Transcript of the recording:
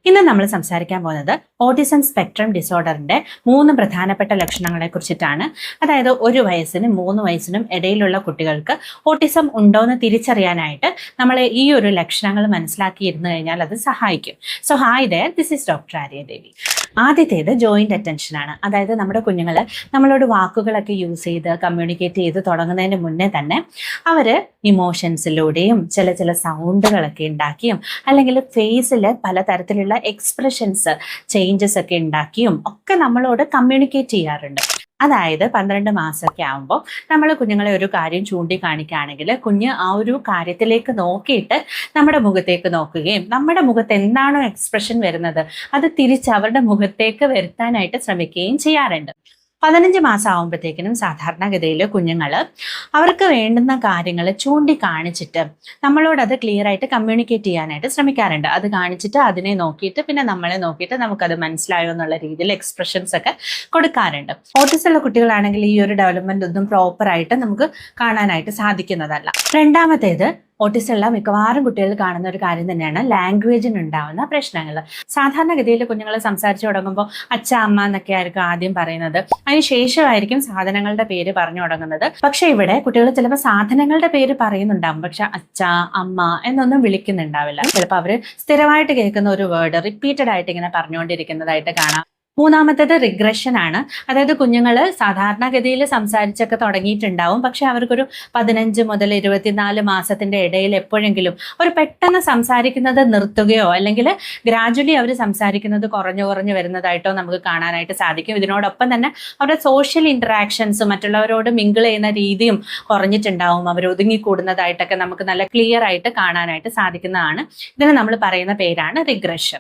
ഇന്ന് നമ്മൾ സംസാരിക്കാൻ പോകുന്നത് ഓട്ടിസം സ്പെക്ട്രം ഡിസോർഡറിന്റെ 3 പ്രധാനപ്പെട്ട ലക്ഷണങ്ങളെ കുറിച്ചിട്ടാണ്. അതായത് 1 വയസ്സിനും 3 വയസ്സിനും ഇടയിലുള്ള കുട്ടികൾക്ക് ഓട്ടിസം ഉണ്ടോ എന്ന് തിരിച്ചറിയാനായിട്ട് നമ്മൾ ഈ ഒരു ലക്ഷണങ്ങൾ മനസ്സിലാക്കിയിരുന്നു കഴിഞ്ഞാൽ അത് സഹായിക്കും. So hi there, this is doctor Arya Devi. ആദ്യത്തേത് ജോയിന്റ് അറ്റൻഷൻ ആണ്. അതായത് നമ്മുടെ കുഞ്ഞുങ്ങൾ നമ്മളോട് വാക്കുകളൊക്കെ യൂസ് ചെയ്ത് കമ്മ്യൂണിക്കേറ്റ് ചെയ്ത് തുടങ്ങുന്നതിന് മുന്നേ തന്നെ അവർ ഇമോഷൻസിലൂടെയും ചില സൗണ്ടുകളൊക്കെ ഉണ്ടാക്കിയും അല്ലെങ്കിൽ ഫേസിൽ പലതരത്തിലുള്ള എക്സ്പ്രഷൻസ് ചേഞ്ചസ് ഒക്കെ ഉണ്ടാക്കിയും ഒക്കെ നമ്മളോട് കമ്മ്യൂണിക്കേറ്റ് ചെയ്യാറുണ്ട്. അതായത് 12 മാസമൊക്കെ ആകുമ്പോൾ നമ്മൾ കുഞ്ഞുങ്ങളെ ഒരു കാര്യം ചൂണ്ടിക്കാണിക്കുകയാണെങ്കിൽ കുഞ്ഞ് ആ ഒരു കാര്യത്തിലേക്ക് നോക്കിയിട്ട് നമ്മുടെ മുഖത്തേക്ക് നോക്കുകയും നമ്മുടെ മുഖത്ത് എന്താണോ എക്സ്പ്രഷൻ വരുന്നത് അത് തിരിച്ച് അവരുടെ മുഖത്തേക്ക് വരുത്താനായിട്ട് ശ്രമിക്കുകയും ചെയ്യാറുണ്ട്. 15 മാസം ആകുമ്പോഴത്തേക്കിനും സാധാരണഗതിയിൽ കുഞ്ഞുങ്ങൾ അവർക്ക് വേണ്ടുന്ന കാര്യങ്ങൾ ചൂണ്ടിക്കാണിച്ചിട്ട് നമ്മളോട് അത് ക്ലിയർ ആയിട്ട് കമ്മ്യൂണിക്കേറ്റ് ചെയ്യാനായിട്ട് ശ്രമിക്കാറുണ്ട്. അത് കാണിച്ചിട്ട് അതിനെ നോക്കിയിട്ട് പിന്നെ നമ്മളെ നോക്കിയിട്ട് നമുക്കത് മനസ്സിലായോ എന്നുള്ള രീതിയിൽ എക്സ്പ്രഷൻസ് ഒക്കെ കൊടുക്കാറുണ്ട്. ഓട്ടിസം ഉള്ള കുട്ടികളാണെങ്കിൽ ഈ ഒരു ഡെവലപ്മെന്റ് ഒന്നും പ്രോപ്പറായിട്ട് നമുക്ക് കാണാനായിട്ട് സാധിക്കുന്നതല്ല. രണ്ടാമത്തേത് ഓട്ടിസം ഉള്ള മിക്കവാറും കുട്ടികൾ കാണുന്ന ഒരു കാര്യം തന്നെയാണ് ലാംഗ്വേജിന് ഉണ്ടാവുന്ന പ്രശ്നങ്ങൾ. സാധാരണഗതിയിൽ കുഞ്ഞുങ്ങൾ സംസാരിച്ചു തുടങ്ങുമ്പോൾ അച്ഛ അമ്മ എന്നൊക്കെ ആയിരിക്കും ആദ്യം പറയുന്നത്. അതിന് ശേഷമായിരിക്കും സാധനങ്ങളുടെ പേര് പറഞ്ഞു തുടങ്ങുന്നത്. പക്ഷെ ഇവിടെ കുട്ടികൾ ചിലപ്പോൾ സാധനങ്ങളുടെ പേര് പറയുന്നുണ്ടാവും, പക്ഷെ അച്ഛ അമ്മ എന്നൊന്നും വിളിക്കുന്നുണ്ടാവില്ല. ചിലപ്പോൾ അവർ സ്ഥിരമായിട്ട് കേൾക്കുന്ന ഒരു വേർഡ് റിപ്പീറ്റഡ് ആയിട്ട് ഇങ്ങനെ പറഞ്ഞുകൊണ്ടിരിക്കുന്നതായിട്ട് കാണാം. മൂന്നാമത്തേത് റിഗ്രഷൻ ആണ്. അതായത് കുഞ്ഞുങ്ങൾ സാധാരണഗതിയിൽ സംസാരിച്ചൊക്കെ തുടങ്ങിയിട്ടുണ്ടാവും, പക്ഷെ അവർക്കൊരു 15 മുതൽ 24 മാസത്തിന്റെ ഇടയിൽ എപ്പോഴെങ്കിലും ഒരു പെട്ടെന്ന് സംസാരിക്കുന്നത് നിർത്തുകയോ അല്ലെങ്കിൽ ഗ്രാജുവലി അവർ സംസാരിക്കുന്നത് കുറഞ്ഞു വരുന്നതായിട്ടോ നമുക്ക് കാണാനായിട്ട് സാധിക്കും. ഇതിനോടൊപ്പം തന്നെ അവരുടെ സോഷ്യൽ ഇന്ററാക്ഷൻസ്, മറ്റുള്ളവരോട് മിങ്കിൾ ചെയ്യുന്ന രീതിയും കുറഞ്ഞിട്ടുണ്ടാവും. അവർ ഒതുങ്ങിക്കൂടുന്നതായിട്ടൊക്കെ നമുക്ക് നല്ല ക്ലിയർ ആയിട്ട് കാണാനായിട്ട് സാധിക്കുന്നതാണ്. ഇതിന് നമ്മൾ പറയുന്ന പേരാണ് റിഗ്രഷൻ.